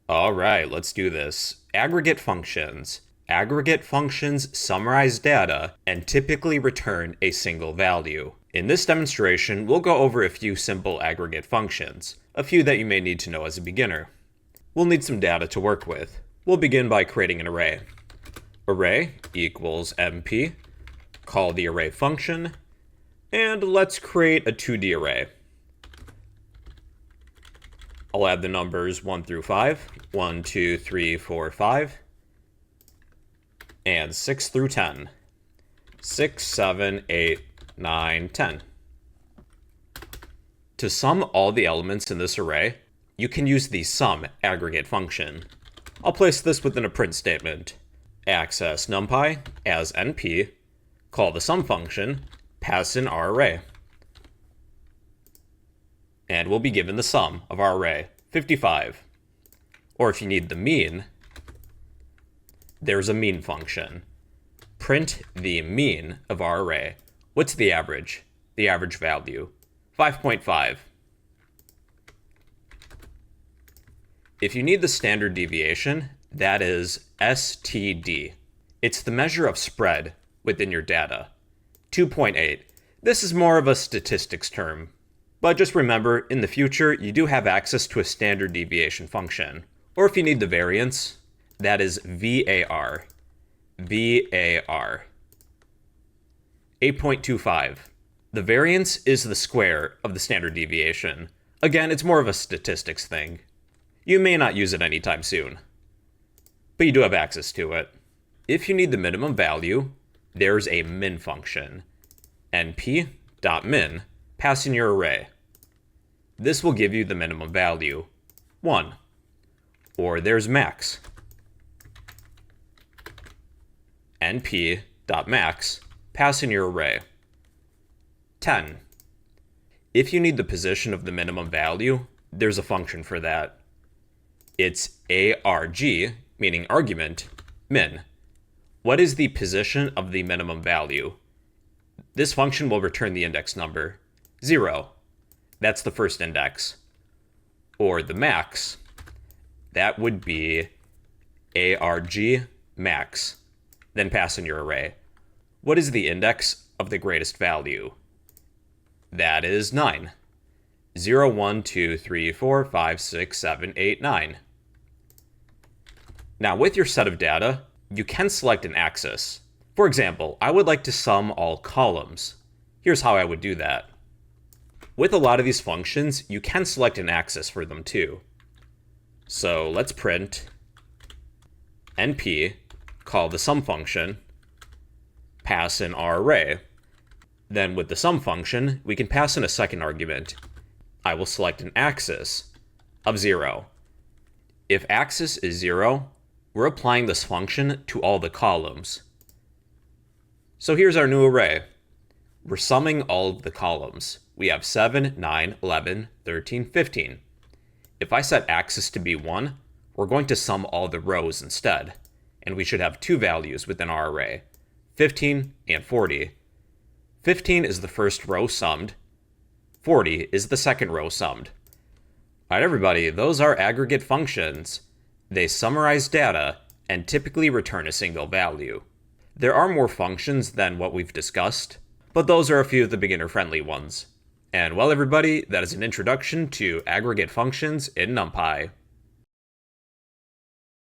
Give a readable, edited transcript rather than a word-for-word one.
Alright, let's do this. Aggregate functions. Aggregate functions summarize data and typically return a single value. In this demonstration, we'll go over a few simple aggregate functions, a few that you may need to know as a beginner. We'll need some data to work with. We'll begin by creating an array. Array equals np, call the array function, and let's create a 2D array. I'll add the numbers 1 through 5, 1, 2, 3, 4, 5, and 6 through 10, 6, 7, 8, 9, 10. To sum all the elements in this array, you can use the sum aggregate function. I'll place this within a print statement. Access NumPy as np, call the sum function, pass in our array. And we'll be given the sum of our array, 55. Or if you need the mean, there's a mean function. Print the mean of our array. What's the average? The average value, 5.5. If you need the standard deviation, that is std. It's the measure of spread within your data. 2.8. This is more of a statistics term. But just remember, in the future, you do have access to a standard deviation function. Or if you need the variance, that is VAR. VAR. 8.25. The variance is the square of the standard deviation. Again, it's more of a statistics thing. You may not use it anytime soon, but you do have access to it. If you need the minimum value, there's a min function. np.min, pass in your array. This will give you the minimum value, 1. Or there's max. np.max, pass in your array, 10. If you need the position of the minimum value, there's a function for that. It's arg, meaning argument, min. What is the position of the minimum value? This function will return the index number, 0. That's the first index. Or the max, that would be aggmax. Then pass in your array. What is the index of the greatest value? That is 9. 0, 1, 2, 3, 4, 5, 6, 7, 8, 9. Now with your set of data, you can select an axis. For example, I would like to sum all columns. Here's how I would do that. With a lot of these functions, you can select an axis for them too. So let's print np, call the sum function, pass in our array. Then with the sum function, we can pass in a second argument. I will select an axis of 0. If axis is 0, we're applying this function to all the columns. So here's our new array. We're summing all of the columns. We have 7, 9, 11, 13, 15. If I set axis to be 1, we're going to sum all the rows instead. And we should have 2 values within our array, 15 and 40. 15 is the first row summed. 40 is the second row summed. All right, everybody, those are aggregate functions. They summarize data and typically return a single value. There are more functions than what we've discussed, but those are a few of the beginner-friendly ones. And well, everybody, that is an introduction to aggregate functions in NumPy.